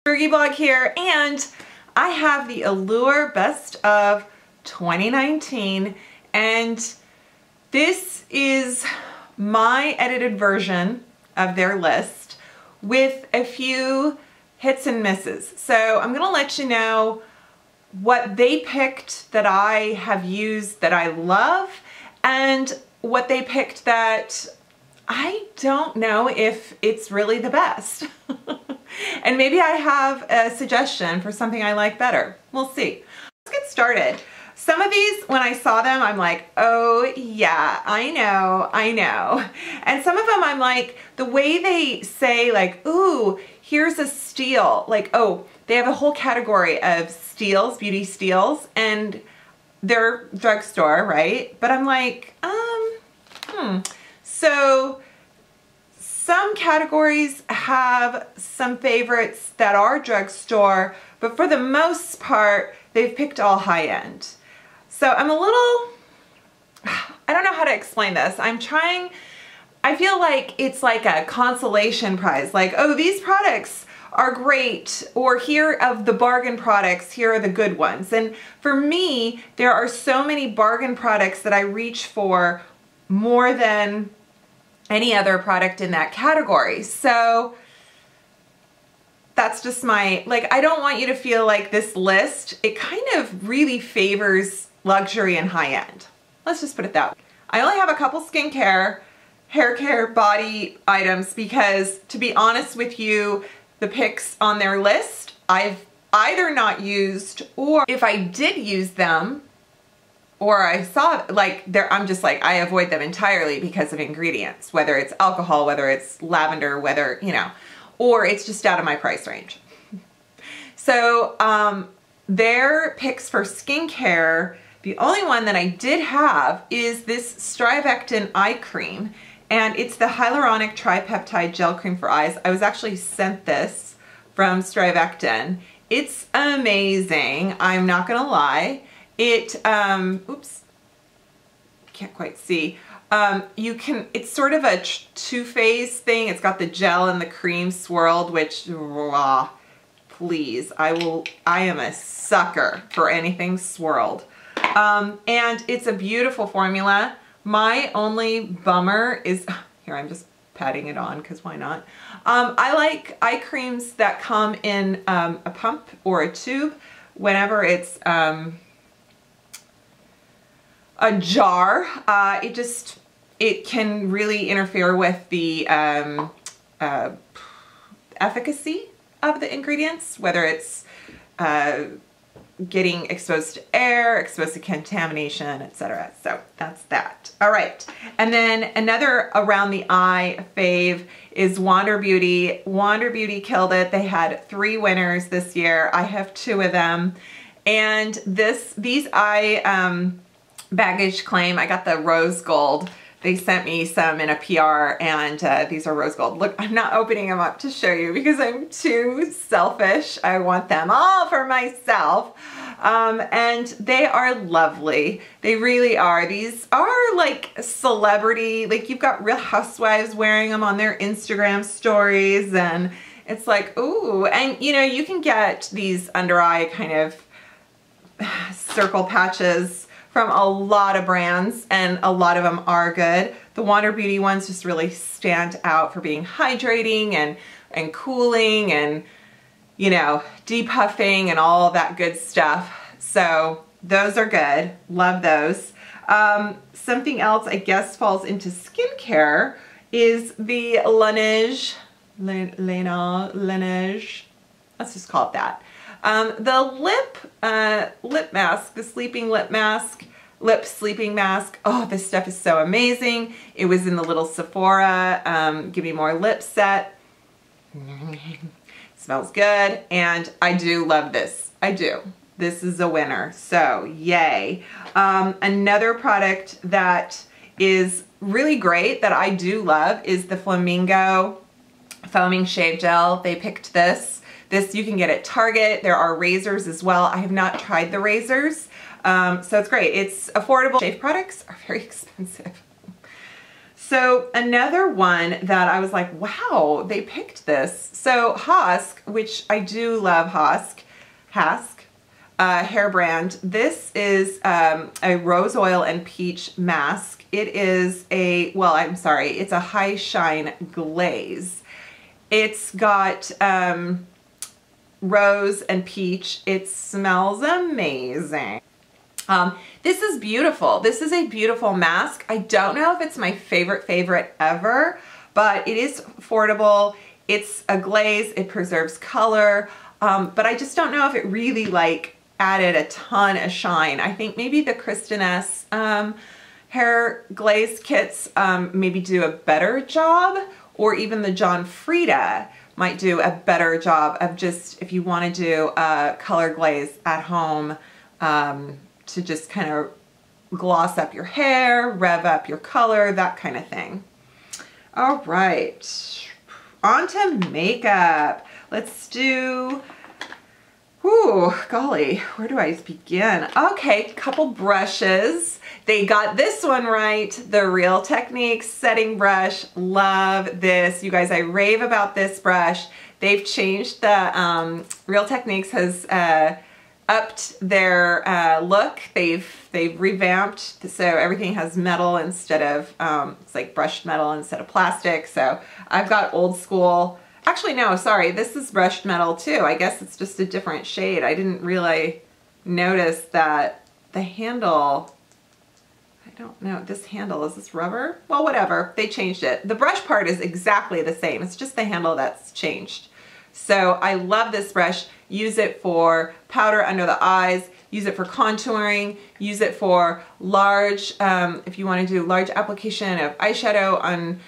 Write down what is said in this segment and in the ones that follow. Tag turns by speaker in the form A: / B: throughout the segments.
A: Frugalistablog here, and I have the Allure Best of 2019, and this is my edited version of their list with a few hits and misses. So I'm gonna let you know what they picked that I have used that I love, and what they picked that I don't know if it's really the best. And maybe I have a suggestion for something I like better. We'll see. Let's get started. Some of these, when I saw them, I'm like, oh yeah, I know. And some of them I'm like, the way they say like, ooh, here's a steal. Like, oh, they have a whole category of steals, beauty steals, and they're drugstore, right? But I'm like, So some categories have some favorites that are drugstore, but for the most part, they've picked all high-end. So I'm a little, I don't know how to explain this. I feel like it's like a consolation prize. Like, oh, these products are great, or here of the bargain products, here are the good ones. And for me, there are so many bargain products that I reach for more than any other product in that category. So that's just my, like, I don't want you to feel like this list, it kind of really favors luxury and high-end. Let's just put it that way. I only have a couple skincare, hair care, body items because, to be honest with you, the picks on their list, I've either not used, or if I did use them, or I saw like I'm just like, I avoid them entirely because of ingredients, whether it's alcohol, whether it's lavender, whether, you know, or it's just out of my price range. So their picks for skincare, the only one that I did have is this Strivectin eye cream, and it's the hyaluronic tripeptide gel cream for eyes. I was actually sent this from Strivectin. It's amazing, I'm not gonna lie. It, oops, can't quite see. It's sort of a two-phase thing. It's got the gel and the cream swirled, which, please, I am a sucker for anything swirled. And it's a beautiful formula. My only bummer is, here, I'm just patting it on because why not? I like eye creams that come in a pump or a tube whenever it's, a jar. It can really interfere with the efficacy of the ingredients, whether it's getting exposed to air, exposed to contamination, etc. So that's that. All right. And then another around the eye fave is Wander Beauty. Wander Beauty killed it. They had 3 winners this year. I have 2 of them. And these eye baggage claim, I got the rose gold. They sent me some in a PR, and these are rose gold. Look, I'm not opening them up to show you because I'm too selfish. I want them all for myself. And they are lovely. They really are. These are like celebrity, like you've got Real Housewives wearing them on their Instagram stories, and it's like, ooh. And you know, you can get these under eye kind of circle patches from a lot of brands, and a lot of them are good. The Wander Beauty ones just really stand out for being hydrating and cooling and, you know, depuffing and all that good stuff. So those are good. Love those. Something else I guess falls into skincare is the Laneige. Let's just call it that. The lip mask, the sleeping lip mask, lip sleeping mask. Oh, this stuff is so amazing. It was in the little Sephora, give me more lip set. Smells good. And I do love this. I do. This is a winner. So yay. Another product that is really great that I do love is the Flamingo Foaming Shave Gel. They picked this. This you can get at Target. There are razors as well. I have not tried the razors, so it's great. It's affordable. Shave products are very expensive. So another one that I was like, wow, they picked this. So Hask, which I do love Hask hair brand. This is a rose oil and peach mask. It is a, well, I'm sorry, it's a high shine glaze. It's got rose and peach. It smells amazing. This is beautiful. This is a beautiful mask. I don't know if it's my favorite ever, but it is affordable. It's a glaze. It preserves color, but I just don't know if it really like added a ton of shine. I think maybe the Kristen S hair glaze kits maybe do a better job, or even the John Frieda might do a better job of just, if you want to do a color glaze at home, to just kind of gloss up your hair, rev up your color, that kind of thing. All right, on to makeup. Let's do, ooh, golly, where do I begin? Okay, couple brushes. They got this one right, the Real Techniques setting brush. Love this. You guys, I rave about this brush. They've changed the, Real Techniques has upped their look. They've revamped, so everything has metal instead of, it's like brushed metal instead of plastic. So I've got old school, actually no, sorry, this is brushed metal too. I guess it's just a different shade. I didn't really notice that the handle, I don't know, this handle, is this rubber? Well, whatever, they changed it. The brush part is exactly the same. It's just the handle that's changed. So I love this brush. Use it for powder under the eyes, use it for contouring, use it for large, if you want to do large application of eyeshadow on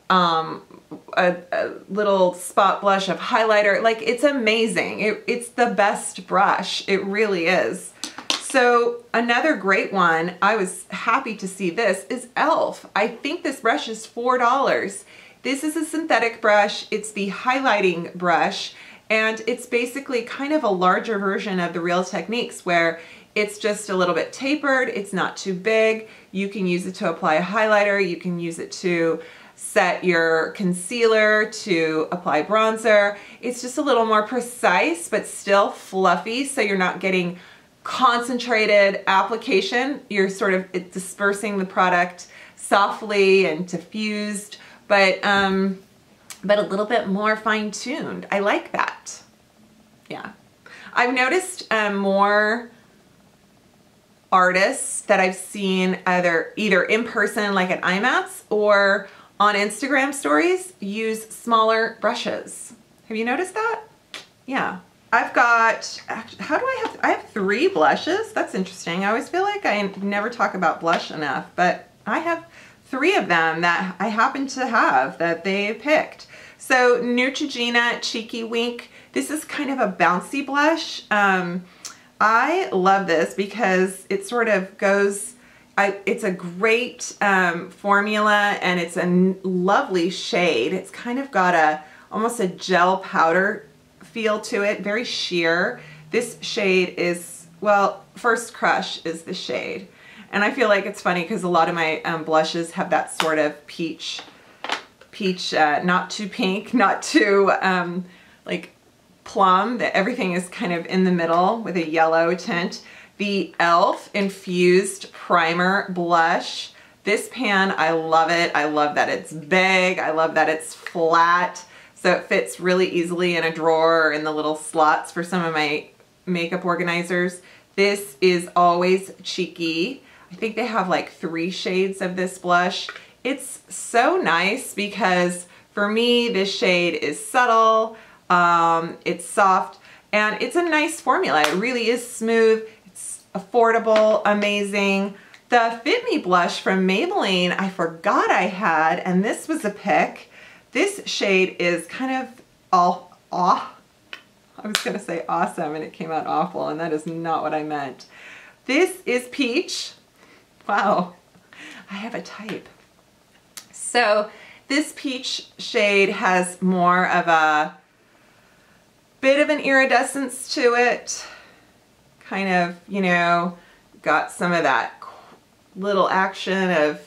A: a little spot blush of highlighter. Like, it's amazing. It's the best brush. It really is. So another great one, I was happy to see this, is e.l.f. I think this brush is $4. This is a synthetic brush. It's the highlighting brush, and it's basically kind of a larger version of the Real Techniques, where it's just a little bit tapered. It's not too big. You can use it to apply a highlighter. You can use it to set your concealer, to apply bronzer. It's just a little more precise, but still fluffy, so you're not getting concentrated application. You're sort of dispersing the product softly and diffused, but a little bit more fine-tuned. I like that. Yeah. I've noticed more artists that I've seen either in person, like at IMATS, or on Instagram stories, use smaller brushes. Have you noticed that? Yeah. I've got, I have 3 blushes. That's interesting. I always feel like I never talk about blush enough, but I have 3 of them that I happen to have that they picked. So Neutrogena Cheeky Wink. This is kind of a bouncy blush. I love this because it sort of goes, it's a great formula, and it's a lovely shade. It's kind of got almost a gel powder feel to it, very sheer. This shade is, well, First Crush is the shade. And I feel like it's funny because a lot of my blushes have that sort of peach, not too pink, not too like plum, that everything is kind of in the middle with a yellow tint. The e.l.f. Infused Primer Blush. This pan, I love it. I love that it's big. I love that it's flat, so it fits really easily in a drawer or in the little slots for some of my makeup organizers. This is always cheeky. I think they have like 3 shades of this blush. It's so nice because for me, this shade is subtle, it's soft, and it's a nice formula. It really is smooth, it's affordable, amazing. The Fit Me blush from Maybelline, I forgot I had, and this was a pick. This shade is kind of I was gonna say awesome and it came out awful, and that is not what I meant. This is Peach. Wow, I have a type. So this peach shade has more of a bit of an iridescence to it. Kind of, you know, got some of that little action of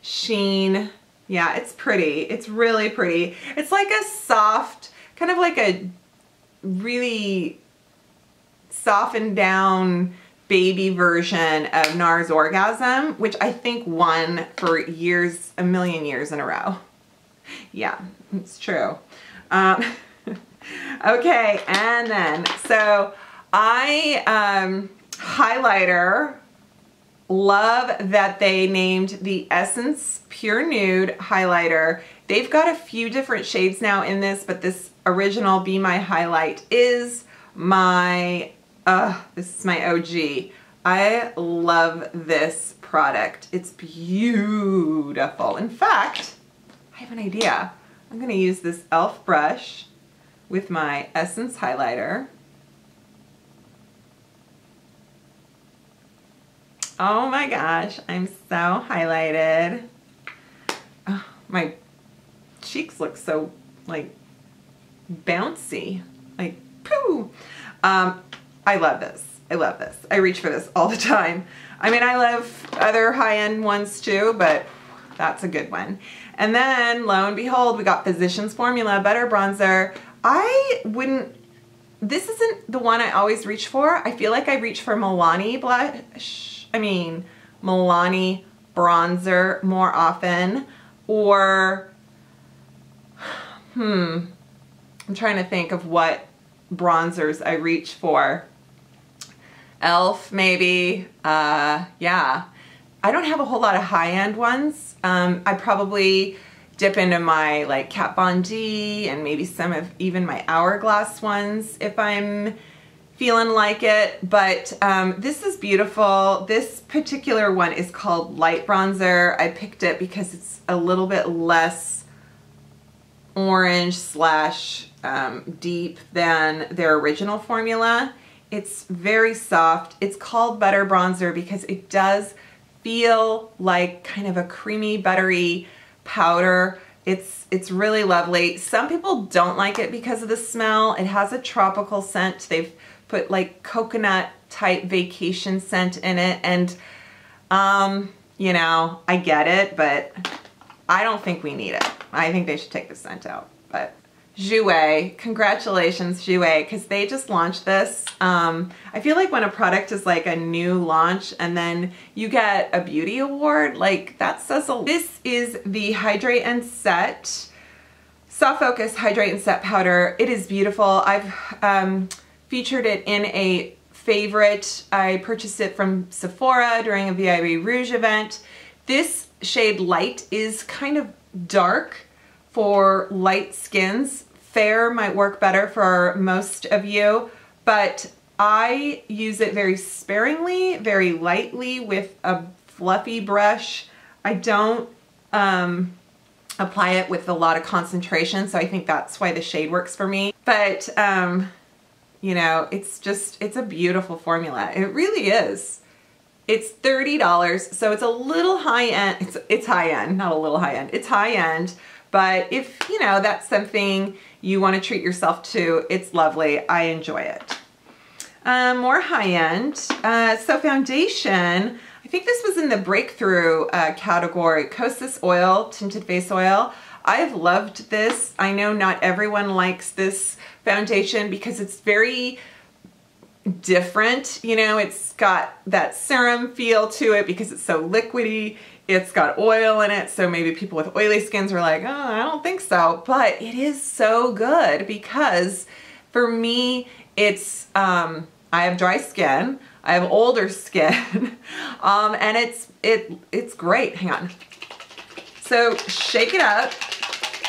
A: sheen. Yeah, it's pretty. It's really pretty. It's like a soft, kind of like a really softened down baby version of NARS Orgasm, which I think won for years, a million years in a row. Yeah, it's true. Okay, and then, so highlighter, love that they named the Essence Pure Nude highlighter. They've got a few different shades now in this, but this original Be My Highlight is my, this is my OG. I love this product. It's beautiful. In fact, I have an idea. I'm gonna use this e.l.f. brush with my Essence highlighter. Oh my gosh, I'm so highlighted. Oh, my cheeks look so like bouncy, like poo. I love this. I love this. I reach for this all the time. I mean, I love other high-end ones too, but that's a good one. And then, lo and behold, we got Physicians Formula Butter Bronzer. This isn't the one I always reach for. I feel like I reach for Milani Milani bronzer more often, or, I'm trying to think of what bronzers I reach for. e.l.f. maybe, yeah. I don't have a whole lot of high-end ones. I probably dip into my like Kat Von D and maybe some of even my Hourglass ones if I'm feeling like it, but this is beautiful. This particular one is called Light Bronzer. I picked it because it's a little bit less orange slash deep than their original formula. It's very soft. It's called Butter Bronzer because it does feel like kind of a creamy, buttery powder. It's really lovely. Some people don't like it because of the smell. It has a tropical scent. They've put like coconut type vacation scent in it, and you know, I get it, but I don't think we need it. I think they should take the scent out. But Jouer, congratulations Jouer, because they just launched this. I feel like when a product is like a new launch and then you get a beauty award, like that says a lot. This is the Hydrate and Set Soft Focus Hydrate and Set Powder. It is beautiful. I've featured it in a favorite. I purchased it from Sephora during a VIB Rouge event. This shade Light is kind of dark for light skins. Fair might work better for most of you, but I use it very sparingly, very lightly with a fluffy brush. I don't apply it with a lot of concentration, so I think that's why the shade works for me. But you know, it's a beautiful formula. It really is. It's $30, so it's a little high end. It's high end, not a little high end. It's high end, but if, you know, that's something you want to treat yourself to, it's lovely. I enjoy it. More high end. So foundation, I think this was in the breakthrough category. Kosas Oil, Tinted Face Oil. I've loved this. I know not everyone likes this foundation because it's very different. You know, it's got that serum feel to it because it's so liquidy. It's got oil in it, so maybe people with oily skins are like, oh, I don't think so. But it is so good because for me, it's, I have dry skin, I have older skin, and it's great. Hang on. So shake it up.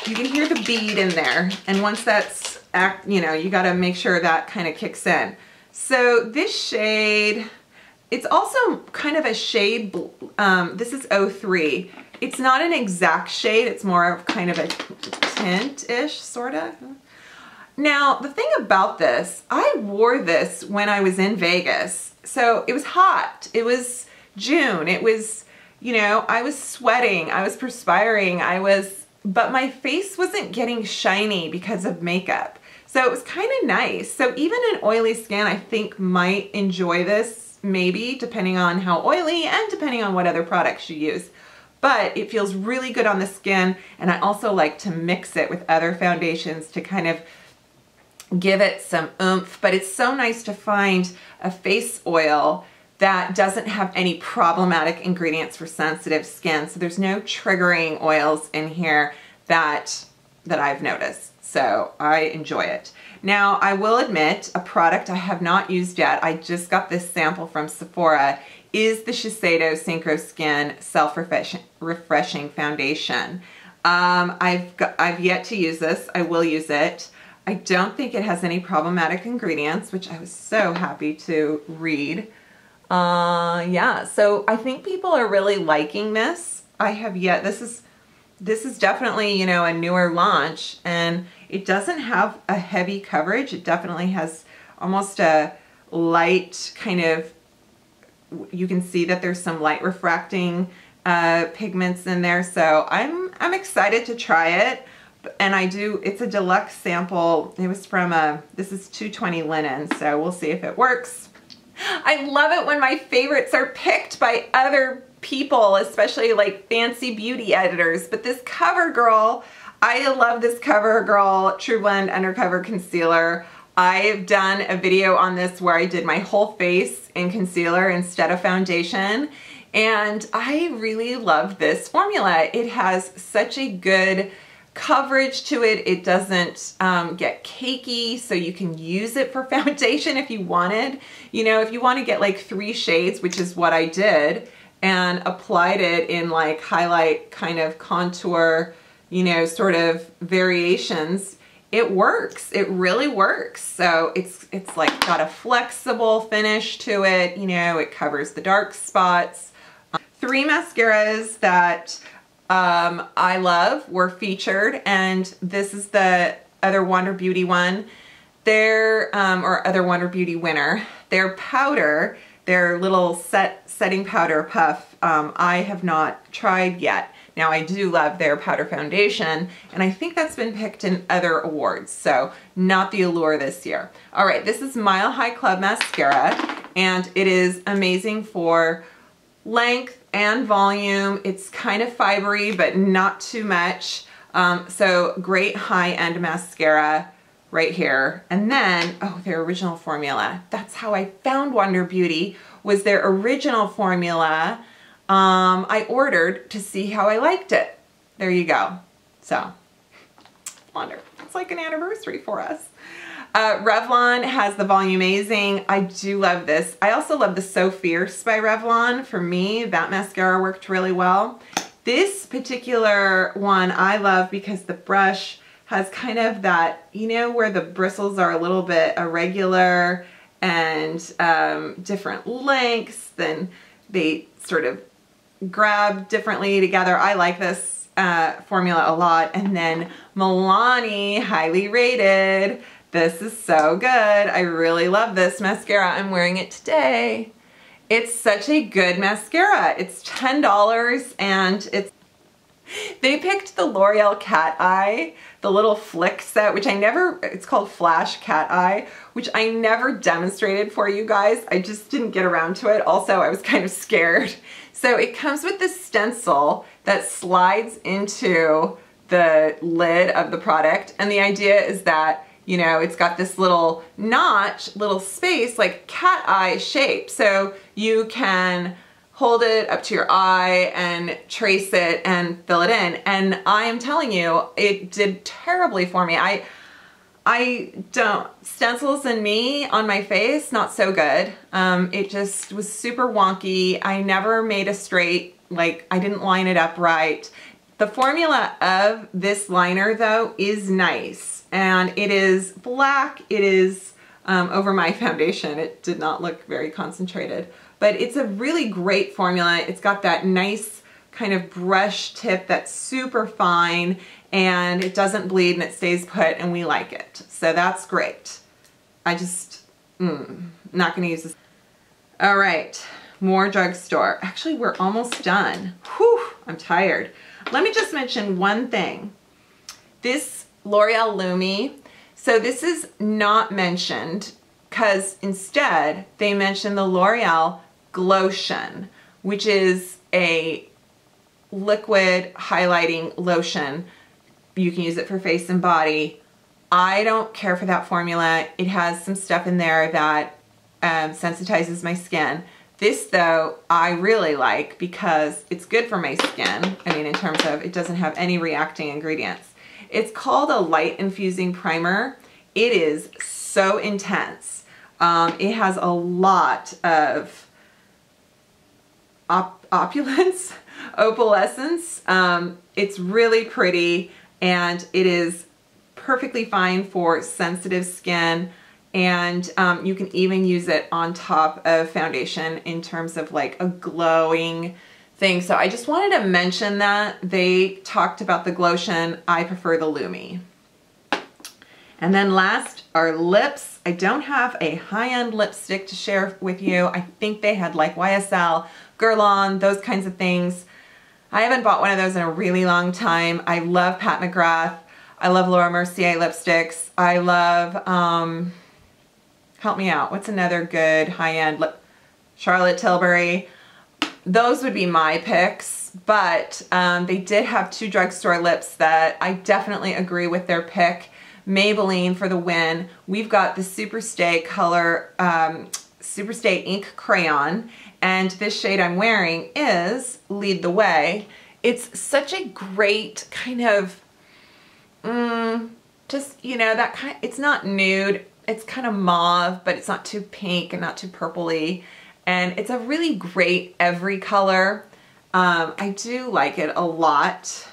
A: You can hear the bead in there, and once that's, you know, you gotta make sure that kind of kicks in. So this shade, it's also kind of a shade, this is 03. It's not an exact shade, it's more of kind of a tint-ish, sorta. Now, the thing about this, I wore this when I was in Vegas. So it was hot, it was June, it was, you know, I was sweating, I was perspiring, but my face wasn't getting shiny because of makeup. So it was kind of nice. So even an oily skin, I think, might enjoy this, maybe, depending on how oily and depending on what other products you use. but it feels really good on the skin. And I also like to mix it with other foundations to kind of give it some oomph. But it's so nice to find a face oil that doesn't have any problematic ingredients for sensitive skin. So there's no triggering oils in here that I've noticed. So I enjoy it. Now, I will admit, a product I have not used yet, I just got this sample from Sephora, is the Shiseido Synchro Skin Self-Refreshing Foundation. I've yet to use this. I will use it. I don't think it has any problematic ingredients, which I was so happy to read. Yeah, so I think people are really liking this. This is definitely, you know, a newer launch, and it doesn't have a heavy coverage. It definitely has almost a light kind of, you can see that there's some light refracting pigments in there. So I'm excited to try it. And it's a deluxe sample. It was from this is 220 linen, so we'll see if it works. I love it when my favorites are picked by other people, especially like fancy beauty editors. But this CoverGirl, I love this CoverGirl True Blend Undercover Concealer. I've done a video on this where I did my whole face in concealer instead of foundation. And I really love this formula. It has such a good coverage to it. It doesn't get cakey, so you can use it for foundation if you wanted. You know, if you want to get like 3 shades, which is what I did, and applied it in like highlight kind of contour, you know, sort of variations, it works. It really works. So it's like got a flexible finish to it. You know, it covers the dark spots. 3 mascaras that I love were featured, and this is the other Wander Beauty one. Or other Wander Beauty winner. Their powder, their little setting powder puff, I have not tried yet. Now I do love their powder foundation, and I think that's been picked in other awards, so not the Allure this year. All right, this is Mile High Club Mascara, and it is amazing for length and volume. It's kind of fibery, but not too much. So great high-end mascara right here. And then, oh, their original formula. That's how I found Wander Beauty, was their original formula. I ordered to see how I liked it. There you go. So, Wander, it's like an anniversary for us. Revlon has the Volumazing. I do love this. I also love the So Fierce by Revlon. For me, that mascara worked really well. This particular one I love because the brush has kind of that, you know, where the bristles are a little bit irregular and different lengths, then they sort of grab differently together. I like this formula a lot. And then Milani, highly rated. This is so good. I really love this mascara. I'm wearing it today. It's such a good mascara. It's $10 and they picked the L'Oreal Cat Eye, the little flick set, which it's called Flash Cat Eye, which I never demonstrated for you guys. I just didn't get around to it. Also, I was kind of scared. So it comes with this stencil that slides into the lid of the product. And the idea is that, you know, it's got this little notch, little space, like cat eye shape. So you can hold it up to your eye and trace it and fill it in. And I am telling you, it did terribly for me. Stencils and me on my face, not so good. It just was super wonky. I never made a straight, like I didn't line it up right. The formula of this liner though is nice. And it is black. It is over my foundation. It did not look very concentrated, but it's a really great formula. It's got that nice kind of brush tip that's super fine, and it doesn't bleed and it stays put, and we like it. So that's great. I just, not gonna use this. All right, more drugstore. Actually, we're almost done. Whew, I'm tired. Let me just mention one thing. This L'Oreal Lumi. So this is not mentioned because instead they mention the L'Oreal Glotion, which is a liquid highlighting lotion. You can use it for face and body. I don't care for that formula. It has some stuff in there that sensitizes my skin. This though, I really like because it's good for my skin. I mean, in terms of it doesn't have any reacting ingredients. It's called a light infusing primer. It is so intense. It has a lot of opulence, opalescence. It's really pretty, and it is perfectly fine for sensitive skin. And you can even use it on top of foundation in terms of like a glowing thing. So I just wanted to mention that. They talked about the Glotion. I prefer the Lumi. And then last, our lips. I don't have a high-end lipstick to share with you. I think they had like YSL, Guerlain, those kinds of things. I haven't bought one of those in a really long time. I love Pat McGrath. I love Laura Mercier lipsticks. I love, help me out. What's another good high-end lip? Charlotte Tilbury. Those would be my picks, but they did have two drugstore lips that I definitely agree with their pick. Maybelline for the win. We've got the Superstay color, Superstay ink crayon, and this shade I'm wearing is Lead the Way. It's such a great kind of, just, you know, that kind, it's not nude, it's kind of mauve, but it's not too pink and not too purpley. And it's a really great every color. I do like it a lot.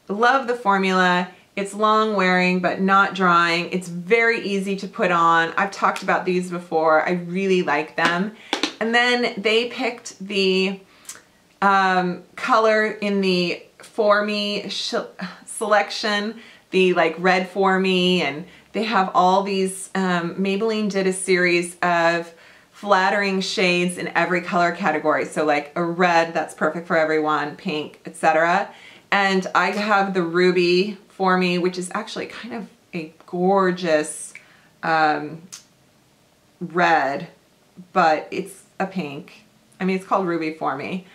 A: Love the formula. It's long wearing but not drying. It's very easy to put on. I've talked about these before. I really like them. And then they picked the color in the For Me selection, the like red For Me, and they have all these, Maybelline did a series of flattering shades in every color category. So like a red, that's perfect for everyone, pink, etc. And I have the Ruby For Me, which is actually kind of a gorgeous red, but it's a pink. I mean, it's called Ruby For Me.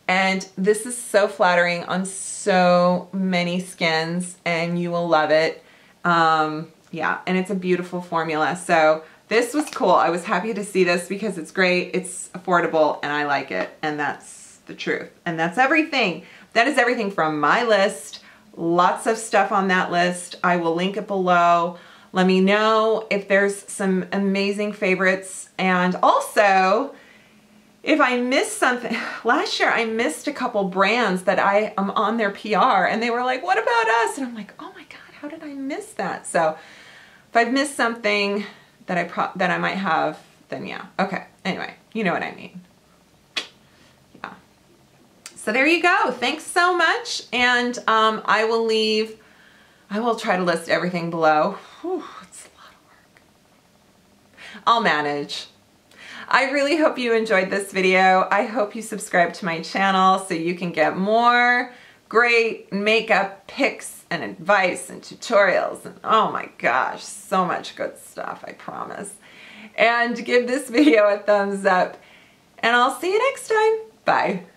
A: And this is so flattering on so many skins, and you will love it. Yeah, and it's a beautiful formula. So this was cool. I was happy to see this because it's great, it's affordable, and I like it. And that's the truth. And that's everything. That is everything from my list. Lots of stuff on that list. I will link it below. Let me know if there's some amazing favorites. And also, if I missed something, last year I missed a couple brands that I am on their PR, and they were like, what about us? And I'm like, oh my God, how did I miss that? So if I've missed something that I might have, then yeah. Okay, anyway, you know what I mean. Yeah. So there you go. Thanks so much. And I will try to list everything below. Whew, it's a lot of work. I'll manage. I really hope you enjoyed this video. I hope you subscribe to my channel so you can get more great makeup pics and advice and tutorials, and oh my gosh, so much good stuff, I promise. And give this video a thumbs up, and I'll see you next time. Bye.